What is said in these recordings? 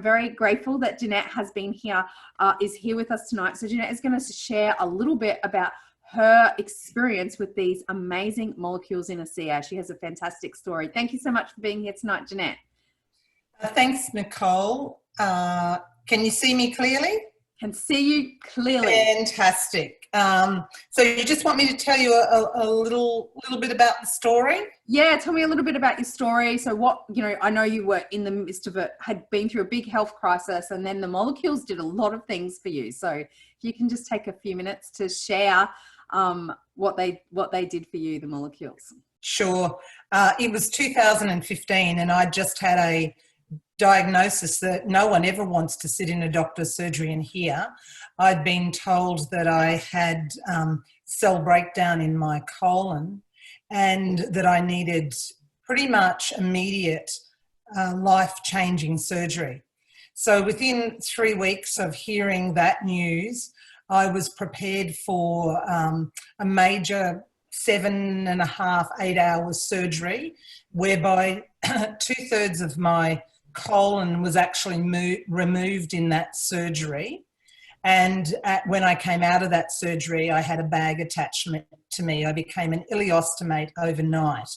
very grateful that Jeanette has been here, is here with us tonight. So Jeanette is going to share a little bit about her experience with these amazing molecules in ASEA. She has a fantastic story. Thank you so much for being here tonight, Jeanette. Thanks, Nicole. Can you see me clearly? Can see you clearly. Fantastic. So you just want me to tell you a little bit about the story? Yeah, tell me a little bit about your story. So what, I know you were in the midst of it, had been through a big health crisis, and then the molecules did a lot of things for you. So if you can just take a few minutes to share what they did for you, the molecules. Sure. It was 2015 and I just had a diagnosis that no one ever wants to sit in a doctor's surgery and hear. I'd been told that I had cell breakdown in my colon and that I needed pretty much immediate life-changing surgery. So within 3 weeks of hearing that news, I was prepared for a major 7.5, 8 hour surgery whereby 2/3 of my colon was actually removed in that surgery. And when I came out of that surgery, I had a bag attachment to me. I became an ileostomate overnight,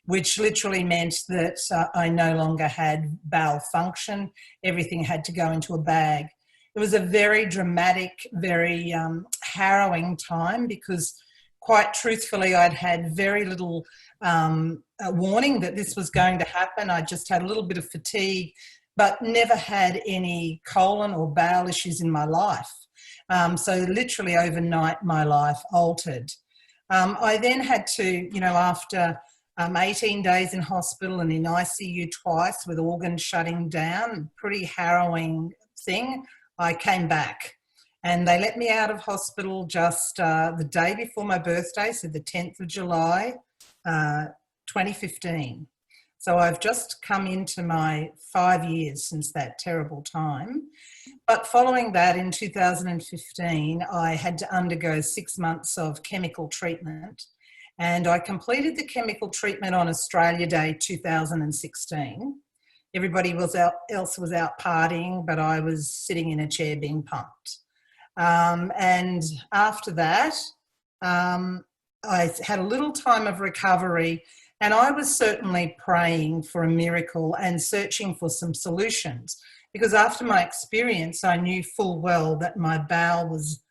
which literally meant that I no longer had bowel function. Everything had to go into a bag. It was a very dramatic, very harrowing time because quite truthfully, I'd had very little warning that this was going to happen. I just had a little bit of fatigue, but never had any colon or bowel issues in my life. So literally overnight, my life altered. I then had to, after 18 days in hospital and in ICU twice with organs shutting down, pretty harrowing thing, I came back. And they let me out of hospital just the day before my birthday, so the 10th of July, 2015. So I've just come into my 5 years since that terrible time. But following that, in 2015, I had to undergo 6 months of chemical treatment. And I completed the chemical treatment on Australia Day 2016. Everybody else was out partying, but I was sitting in a chair being pumped. And after that, I had a little time of recovery, and I was certainly praying for a miracle and searching for some solutions, because after my experience, I knew full well that my bowel was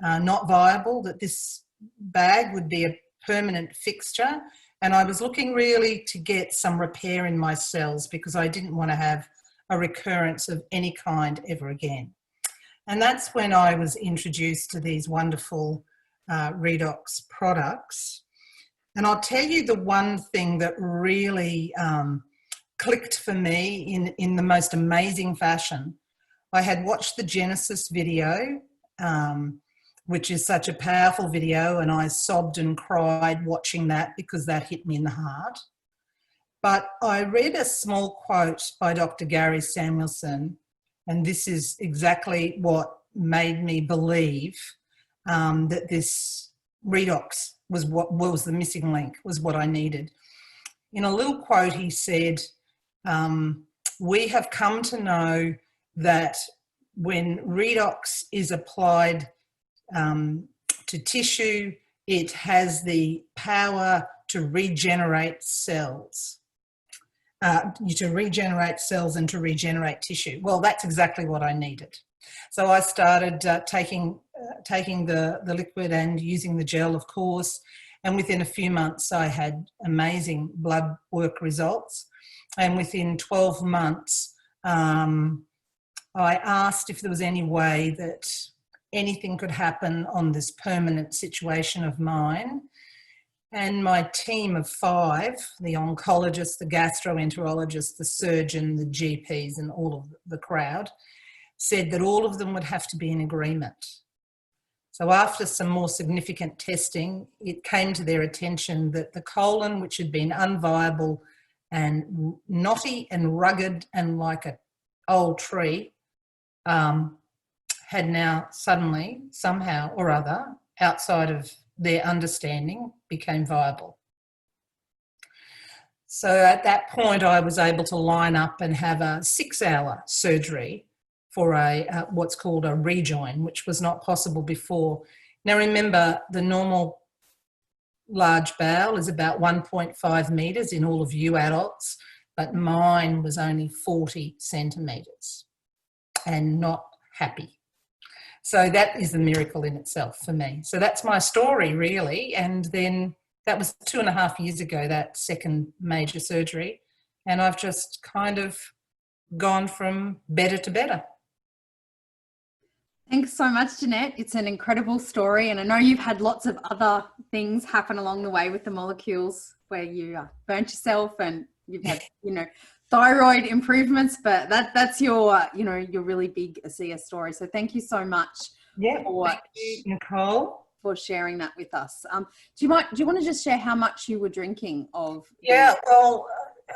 not viable, that this bag would be a permanent fixture, and I was looking really to get some repair in my cells because I didn't want to have a recurrence of any kind ever again. And that's when I was introduced to these wonderful redox products. And I'll tell you the one thing that really clicked for me in the most amazing fashion. I had watched the Genesis video, which is such a powerful video, and I sobbed and cried watching that because that hit me in the heart. But I read a small quote by Dr. Gary Samuelson, and this is exactly what made me believe that this redox was what was the missing link, was what I needed. In a little quote, he said, we have come to know that when redox is applied to tissue, it has the power to regenerate cells. To regenerate cells and to regenerate tissue. Well, that's exactly what I needed. So I started taking the liquid and using the gel, of course, and within a few months I had amazing blood work results. And within 12 months, I asked if there was any way that anything could happen on this permanent situation of mine. And my team of 5, the oncologist, the gastroenterologist, the surgeon, the GPs, and all of the crowd, said that all of them would have to be in agreement. So after some more significant testing, it came to their attention that the colon, which had been unviable and knotty and rugged and like an old tree, had now suddenly, somehow or other, outside of their understanding, became viable. So at that point, I was able to line up and have a 6-hour surgery for what's called a rejoin, which was not possible before. Now remember, the normal large bowel is about 1.5 metres in all of you adults, but mine was only 40 centimetres and not happy. So that is a miracle in itself for me. So that's my story, really. And then that was 2.5 years ago, that second major surgery. And I've just kind of gone from better to better. Thanks so much, Jeanette. It's an incredible story. And I know you've had lots of other things happen along the way with the molecules where you burnt yourself and you've had, thyroid improvements, but that's your, your really big ASEA story. So thank you so much. Yeah, thank you, Nicole, for sharing that with us. Do you want to just share how much you were drinking of? Yeah, well,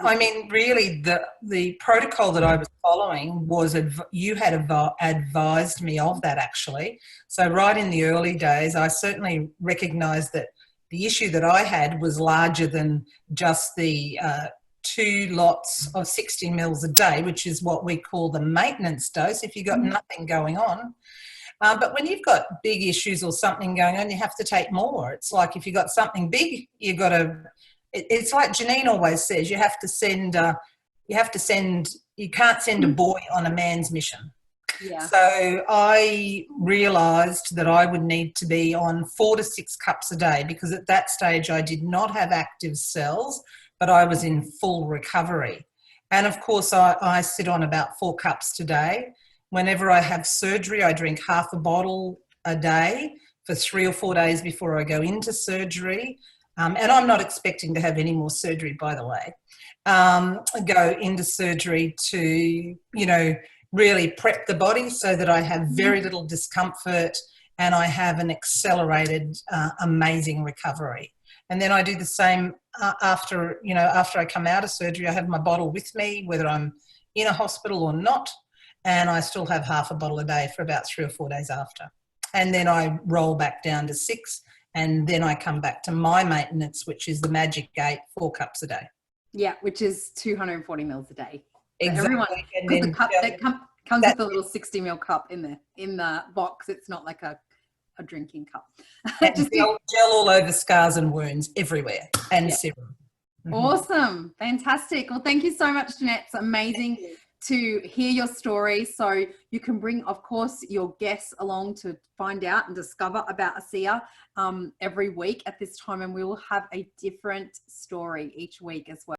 I mean, really, the protocol that I was following was you had advised me of that, actually. So right in the early days, I certainly recognised that the issue that I had was larger than just the 2 lots of 60 mils a day, which is what we call the maintenance dose if you've got nothing going on. But when you've got big issues or something going on, you have to take more. It's like if you've got something big, you've got to, it's like Janine always says, you can't send a boy on a man's mission. Yeah. So I realised that I would need to be on 4 to 6 cups a day, because at that stage I did not have active cells, but I was in full recovery. And of course I sit on about 4 cups today. Whenever I have surgery, I drink half a bottle a day for 3 or 4 days before I go into surgery. And I'm not expecting to have any more surgery, by the way. Go into surgery to, really prep the body so that I have very little discomfort and I have an accelerated, amazing recovery. And then I do the same after I come out of surgery. I have my bottle with me, whether I'm in a hospital or not. And I still have half a bottle a day for about 3 or 4 days after. And then I roll back down to 6, and then I come back to my maintenance, which is the magic 8, 4 cups a day. Yeah, which is 240 mils a day. Exactly. Because the cup that comes with a little 60 ml cup in the box. It's not like a drinking cup. Just gel all over scars and wounds everywhere, and serum. Awesome. Fantastic. Well, thank you so much, Jeanette. It's amazing to hear your story. So you can bring, of course, your guests along to find out and discover about ASEA every week at this time, and we will have a different story each week as well.